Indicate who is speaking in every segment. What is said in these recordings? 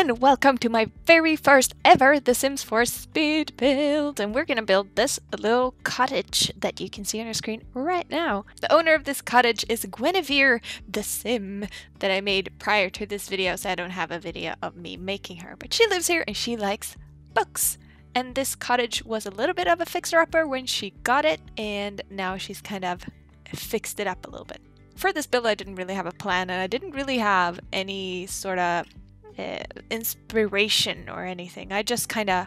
Speaker 1: and welcome to my very first ever The Sims 4 speed build. And we're gonna build this little cottage that you can see on your screen right now. The owner of this cottage is Guinevere, the sim that I made prior to this video, so I don't have a video of me making her. But she lives here and she likes books. And this cottage was a little bit of a fixer-upper when she got it, and now she's kind of fixed it up a little bit. For this build, I didn't really have a plan, and I didn't really have any sort of inspiration or anything. I just kind of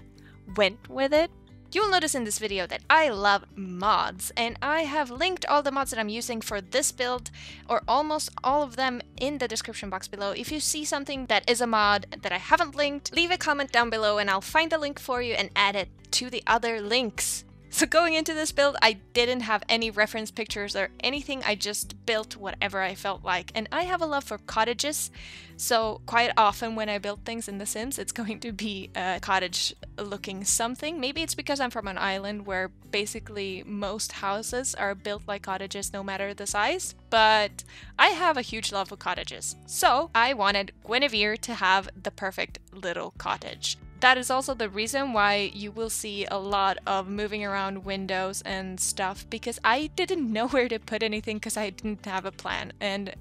Speaker 1: went with it. You'll notice in this video that I love mods, and I have linked all the mods that I'm using for this build, or almost all of them, in the description box below. If you see something that is a mod that I haven't linked, leave a comment down below and I'll find a link for you and add it to the other links. So going into this build, I didn't have any reference pictures or anything. I just built whatever I felt like. And I have a love for cottages, so quite often when I build things in The Sims, it's going to be a cottage looking something. Maybe it's because I'm from an island where basically most houses are built like cottages no matter the size, but I have a huge love for cottages. So I wanted Guinevere to have the perfect little cottage. That is also the reason why you will see a lot of moving around windows and stuff, because I didn't know where to put anything because I didn't have a plan. And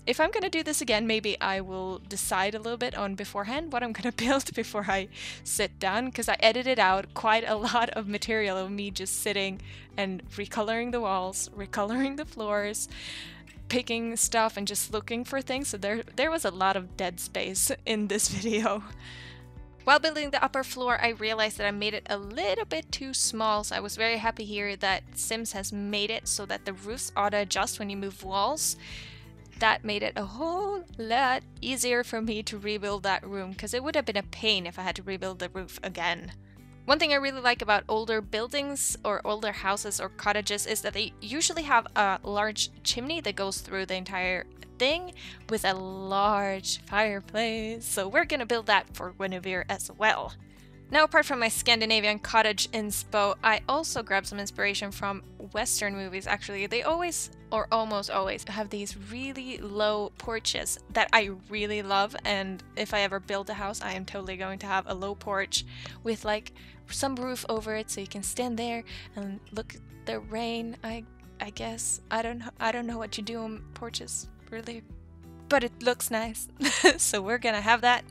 Speaker 1: if I'm gonna do this again, maybe I will decide a little bit on beforehand what I'm gonna build before I sit down, because I edited out quite a lot of material of me just sitting and recoloring the walls, recoloring the floors, picking stuff and just looking for things. So there was a lot of dead space in this video. While building the upper floor, I realized that I made it a little bit too small, so I was very happy here that Sims has made it so that the roofs auto-adjust when you move walls. That made it a whole lot easier for me to rebuild that room, because it would have been a pain if I had to rebuild the roof again. One thing I really like about older buildings or older houses or cottages is that they usually have a large chimney that goes through the entire thing with a large fireplace. So we're gonna build that for Guinevere as well. Now, apart from my Scandinavian cottage inspo, I also grabbed some inspiration from Western movies. Actually, they always, or almost always, have these really low porches that I really love, and if I ever build a house, I am totally going to have a low porch with like some roof over it so you can stand there and look at the rain. I guess I don't know what you do on porches really, but it looks nice. So we're gonna have that.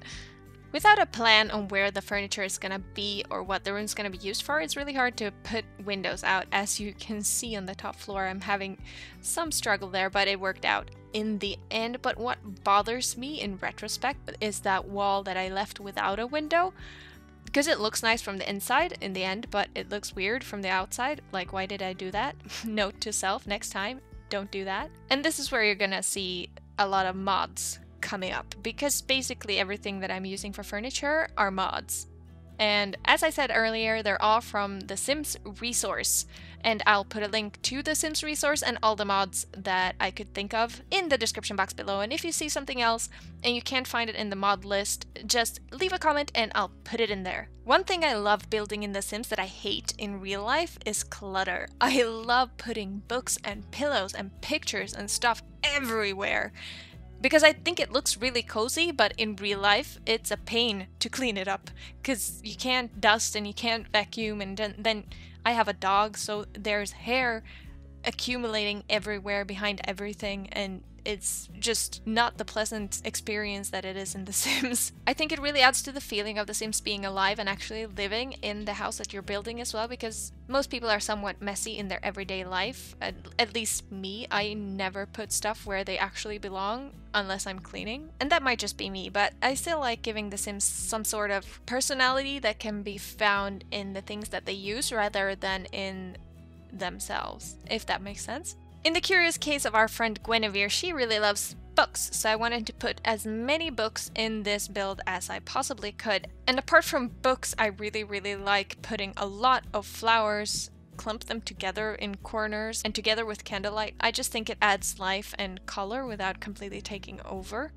Speaker 1: Without a plan on where the furniture is gonna be or what the room's gonna be used for, it's really hard to put windows out. As you can see on the top floor, I'm having some struggle there, but it worked out in the end. But what bothers me in retrospect is that wall that I left without a window, because it looks nice from the inside in the end, but it looks weird from the outside. Like, why did I do that? Note to self, next time, don't do that. And this is where you're gonna see a lot of mods coming up, because basically everything that I'm using for furniture are mods. And as I said earlier, they're all from the Sims resource, and I'll put a link to the Sims resource and all the mods that I could think of in the description box below. And if you see something else and you can't find it in the mod list, just leave a comment and I'll put it in there. One thing I love building in The Sims that I hate in real life is clutter. I love putting books and pillows and pictures and stuff everywhere, because I think it looks really cozy, but in real life, it's a pain to clean it up, because you can't dust and you can't vacuum, and then I have a dog, so there's hair accumulating everywhere behind everything, and it's just not the pleasant experience that it is in The Sims. I think it really adds to the feeling of The Sims being alive and actually living in the house that you're building as well, because most people are somewhat messy in their everyday life. At least me, I never put stuff where they actually belong unless I'm cleaning. And that might just be me, but I still like giving The Sims some sort of personality that can be found in the things that they use rather than in themselves, if that makes sense. In the curious case of our friend Guinevere, she really loves books, so I wanted to put as many books in this build as I possibly could. And apart from books, I really like putting a lot of flowers, clump them together in corners, and together with candlelight. I just think it adds life and color without completely taking over.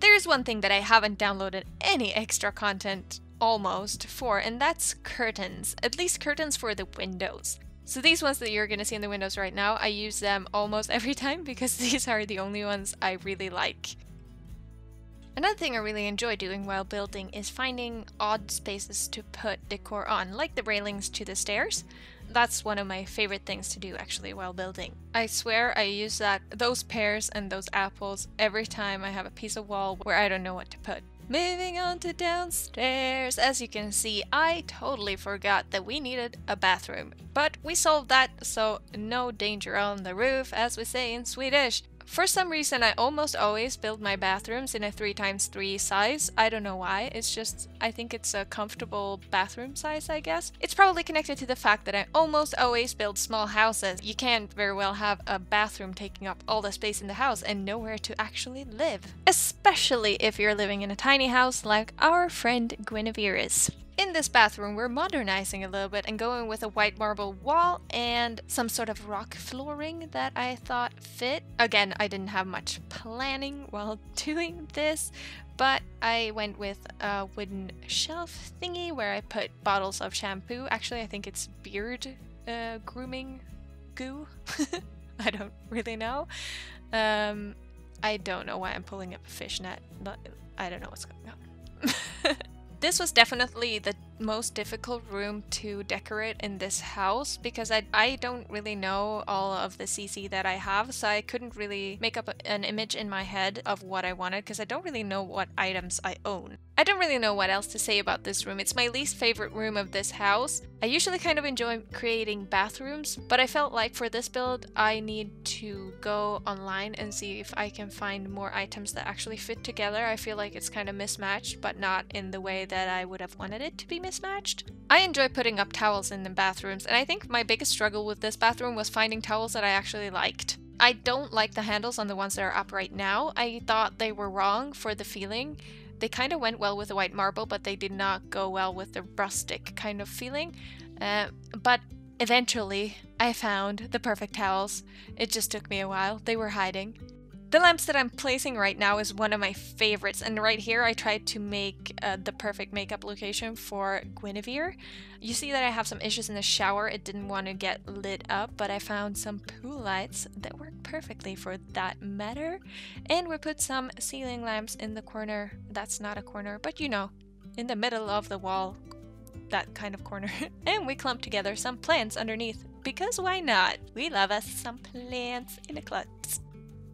Speaker 1: There's one thing that I haven't downloaded any extra content almost for, and that's curtains. At least curtains for the windows. So these ones that you're going to see in the windows right now, I use them almost every time because these are the only ones I really like. Another thing I really enjoy doing while building is finding odd spaces to put decor on, like the railings to the stairs. That's one of my favorite things to do actually while building. I swear I use those pears and those apples every time I have a piece of wall where I don't know what to put. Moving on to downstairs. As you can see, I totally forgot that we needed a bathroom. But we solved that, so no danger on the roof, as we say in Swedish. For some reason, I almost always build my bathrooms in a 3x3 size. I don't know why, it's just, I think it's a comfortable bathroom size, I guess. It's probably connected to the fact that I almost always build small houses. You can't very well have a bathroom taking up all the space in the house and nowhere to actually live. Especially if you're living in a tiny house like our friend Guinevere is. In this bathroom, we're modernizing a little bit and going with a white marble wall and some sort of rock flooring that I thought fit. Again, I didn't have much planning while doing this, but I went with a wooden shelf thingy where I put bottles of shampoo. Actually, I think it's beard grooming goo. I don't really know. I don't know why I'm pulling up a fishnet, but I don't know what's going on. This was definitely the most difficult room to decorate in this house because I don't really know all of the CC that I have, so I couldn't really make up an image in my head of what I wanted because I don't really know what items I own. I don't really know what else to say about this room. It's my least favorite room of this house. I usually kind of enjoy creating bathrooms, but I felt like for this build I need to go online and see if I can find more items that actually fit together. I feel like it's kind of mismatched, but not in the way that I would have wanted it to be mismatched. I enjoy putting up towels in the bathrooms, and I think my biggest struggle with this bathroom was finding towels that I actually liked. I don't like the handles on the ones that are up right now. I thought they were wrong for the feeling. They kind of went well with the white marble, but they did not go well with the rustic kind of feeling. But eventually, I found the perfect towels. It just took me a while. They were hiding. The lamps that I'm placing right now is one of my favorites, and right here I tried to make the perfect makeup location for Guinevere. You see that I have some issues in the shower. It didn't want to get lit up, but I found some pool lights that work perfectly for that matter. And we put some ceiling lamps in the corner. That's not a corner, but you know, in the middle of the wall, that kind of corner. And we clumped together some plants underneath, because why not? We love us some plants in a klutz.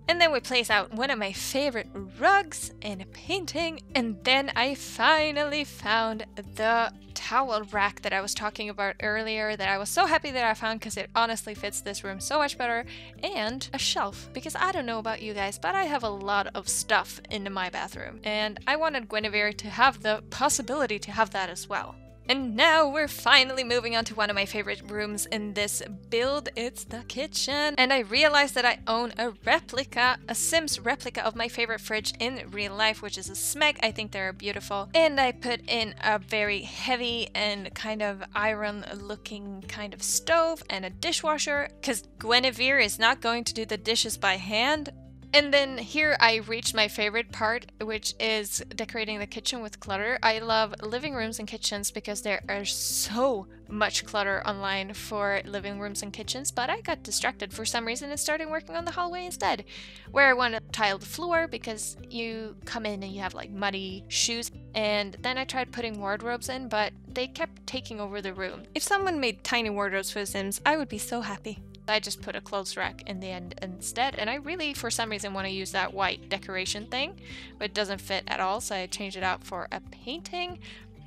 Speaker 1: And then we place out one of my favorite rugs and a painting, and then I finally found the towel rack that I was talking about earlier that I was so happy that I found because it honestly fits this room so much better, and a shelf, because I don't know about you guys, but I have a lot of stuff in my bathroom, and I wanted Guinevere to have the possibility to have that as well. And now we're finally moving on to one of my favorite rooms in this build. It's the kitchen. And I realized that I own a Sims replica of my favorite fridge in real life, which is a Smeg. I think they're beautiful. And I put in a very heavy and kind of iron looking kind of stove and a dishwasher, because Guinevere is not going to do the dishes by hand. And then here I reached my favorite part, which is decorating the kitchen with clutter. I love living rooms and kitchens because there are so much clutter online for living rooms and kitchens, but I got distracted for some reason and started working on the hallway instead, where I wanted a tiled floor because you come in and you have like muddy shoes. And then I tried putting wardrobes in, but they kept taking over the room. If someone made tiny wardrobes for The Sims, I would be so happy. I just put a clothes rack in the end instead, and I really for some reason want to use that white decoration thing, but it doesn't fit at all, so I changed it out for a painting.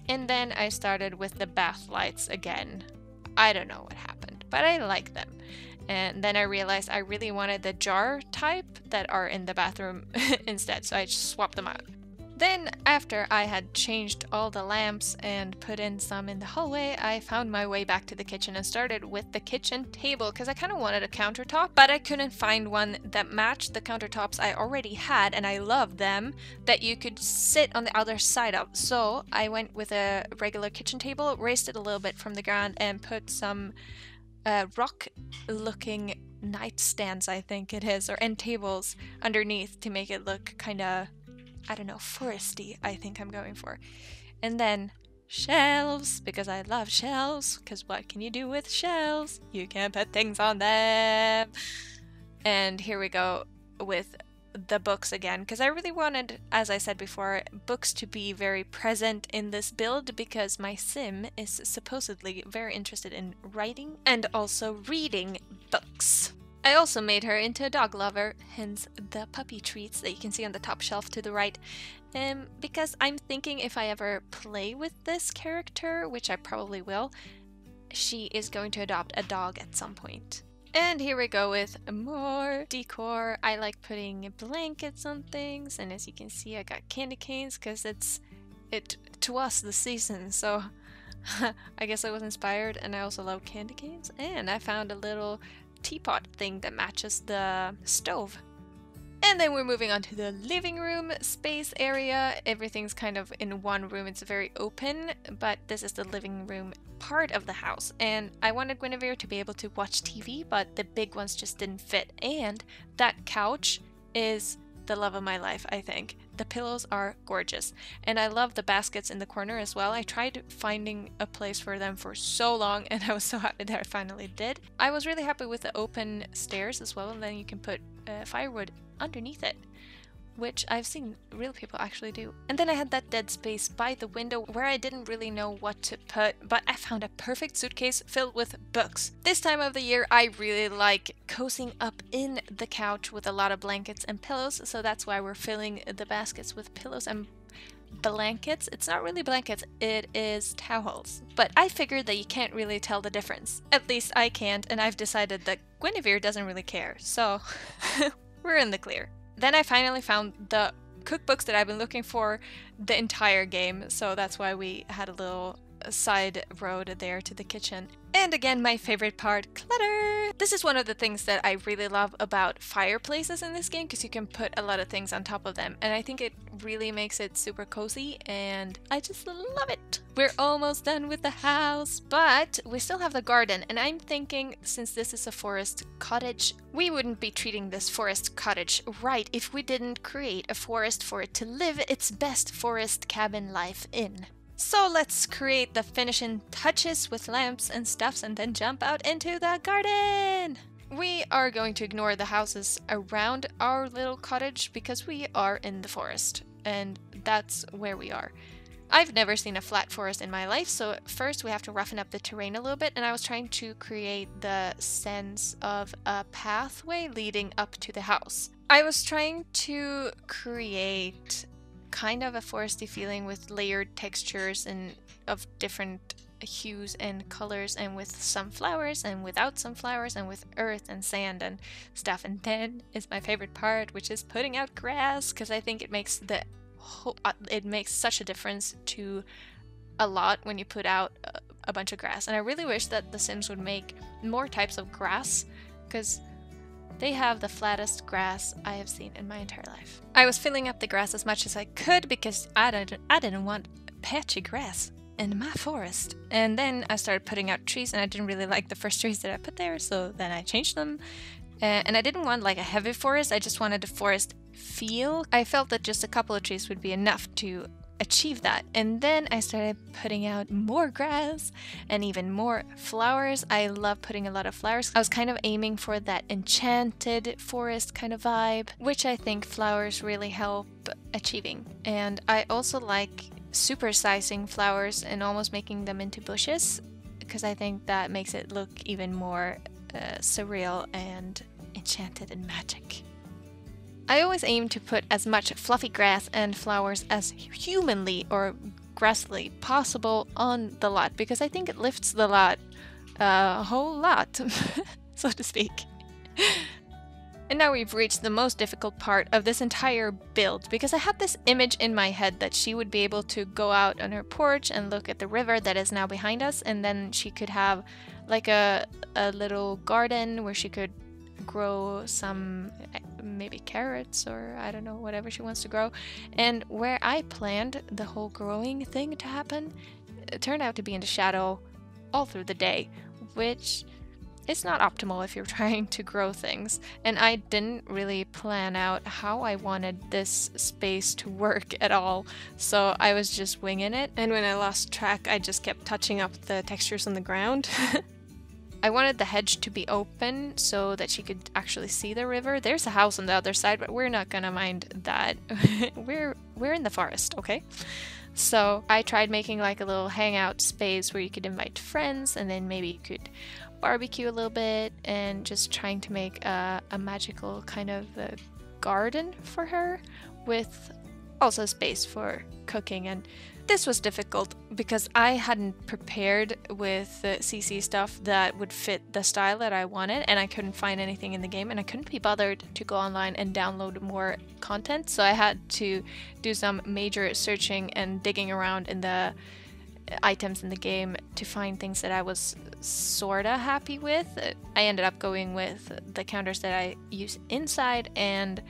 Speaker 1: And then I started with the bath lights again. I don't know what happened, but I like them. And then I realized I really wanted the jar type that are in the bathroom instead, so I just swapped them out. Then, after I had changed all the lamps and put in some in the hallway, I found my way back to the kitchen and started with the kitchen table because I kind of wanted a countertop, but I couldn't find one that matched the countertops I already had, and I love them, that you could sit on the other side of. So I went with a regular kitchen table, raised it a little bit from the ground, and put some rock-looking nightstands, I think it is, or end tables underneath to make it look kind of, I don't know, foresty, I think I'm going for. And then shelves, because I love shelves, because what can you do with shelves? You can put things on them. And here we go with the books again, because I really wanted, as I said before, books to be very present in this build because my sim is supposedly very interested in writing and also reading books. I also made her into a dog lover, hence the puppy treats that you can see on the top shelf to the right. Because I'm thinking if I ever play with this character, which I probably will, she is going to adopt a dog at some point. And here we go with more decor. I like putting blankets on things, and as you can see I got candy canes because it was the season, so I guess I was inspired, and I also love candy canes. And I found a little teapot thing that matches the stove. And then we're moving on to the living room space area. Everything's kind of in one room. It's very open, but this is the living room part of the house. And I wanted Guinevere to be able to watch TV, but the big ones just didn't fit. And that couch is the love of my life, I think. The pillows are gorgeous. And I love the baskets in the corner as well. I tried finding a place for them for so long, and I was so happy that I finally did. I was really happy with the open stairs as well, and then you can put firewood underneath it, which I've seen real people actually do. And then I had that dead space by the window where I didn't really know what to put, but I found a perfect suitcase filled with books. This time of the year I really like cozying up in the couch with a lot of blankets and pillows, so that's why we're filling the baskets with pillows and blankets. It's not really blankets, it is towels. But I figured that you can't really tell the difference. At least I can't, and I've decided that Guinevere doesn't really care, so we're in the clear. Then I finally found the cookbooks that I've been looking for the entire game, so that's why we had a little side road there to the kitchen. And again, my favorite part, clutter! This is one of the things that I really love about fireplaces in this game, because you can put a lot of things on top of them, and I think it really makes it super cozy, and I just love it! We're almost done with the house, but we still have the garden, and I'm thinking, since this is a forest cottage, we wouldn't be treating this forest cottage right if we didn't create a forest for it to live its best forest cabin life in. So let's create the finishing touches with lamps and stuffs and then jump out into the garden! We are going to ignore the houses around our little cottage because we are in the forest, and that's where we are. I've never seen a flat forest in my life, so first we have to roughen up the terrain a little bit, and I was trying to create the sense of a pathway leading up to the house. I was trying to create kind of a foresty feeling with layered textures and of different hues and colors, and with some flowers and without some flowers, and with earth and sand and stuff. And then is my favorite part, which is putting out grass, because I think it makes such a difference to a lot when you put out a bunch of grass. And I really wish that The Sims would make more types of grass, because they have the flattest grass I have seen in my entire life. I was filling up the grass as much as I could because I didn't want patchy grass in my forest. And then I started putting out trees, and I didn't really like the first trees that I put there, so then I changed them. And I didn't want like a heavy forest, I just wanted a forest feel. I felt that just a couple of trees would be enough to achieve that. And then I started putting out more grass and even more flowers. I love putting a lot of flowers. I was kind of aiming for that enchanted forest kind of vibe, which I think flowers really help achieving. And I also like supersizing flowers and almost making them into bushes, because I think that makes it look even more surreal and enchanted and magic. I always aim to put as much fluffy grass and flowers as humanly or grassly possible on the lot, because I think it lifts the lot a whole lot, so to speak. And now we've reached the most difficult part of this entire build, because I had this image in my head that she would be able to go out on her porch and look at the river that is now behind us, and then she could have like a little garden where she could grow some maybe carrots, or I don't know, whatever she wants to grow. And where I planned the whole growing thing to happen, it turned out to be in the shadow all through the day, which is not optimal if you're trying to grow things. And I didn't really plan out how I wanted this space to work at all, so I was just winging it. And when I lost track, I just kept touching up the textures on the ground. I wanted the hedge to be open so that she could actually see the river. There's a house on the other side, but we're not gonna mind that. we're in the forest, okay? So I tried making like a little hangout space where you could invite friends, and then maybe you could barbecue a little bit, and just trying to make a magical kind of a garden for her with also space for cooking. And this was difficult because I hadn't prepared with the CC stuff that would fit the style that I wanted, and I couldn't find anything in the game, and I couldn't be bothered to go online and download more content, so I had to do some major searching and digging around in the items in the game to find things that I was sorta happy with. I ended up going with the counters that I use inside and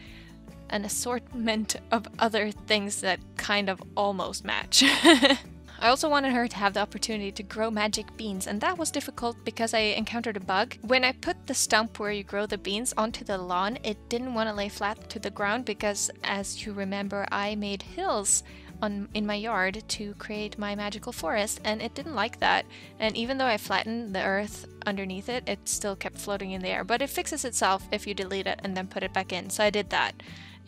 Speaker 1: an assortment of other things that kind of almost match. I also wanted her to have the opportunity to grow magic beans, and that was difficult because I encountered a bug. When I put the stump where you grow the beans onto the lawn, it didn't want to lay flat to the ground because, as you remember, I made hills in my yard to create my magical forest, and it didn't like that. And even though I flattened the earth underneath it, it still kept floating in the air. But it fixes itself if you delete it and then put it back in, so I did that.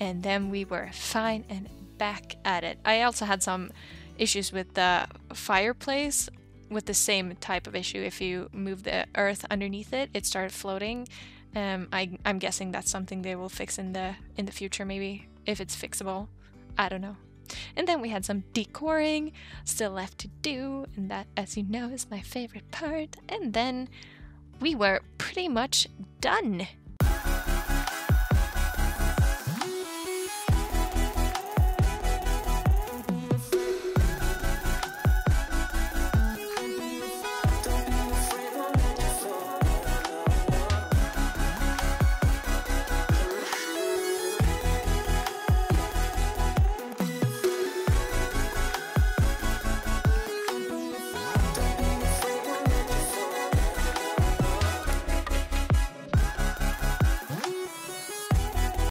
Speaker 1: And then we were fine and back at it. I also had some issues with the fireplace with the same type of issue. If you move the earth underneath it, it started floating. I'm guessing that's something they will fix in the future, maybe, if it's fixable. I don't know. And then we had some decoring still left to do, and that, as you know, is my favorite part. And then we were pretty much done.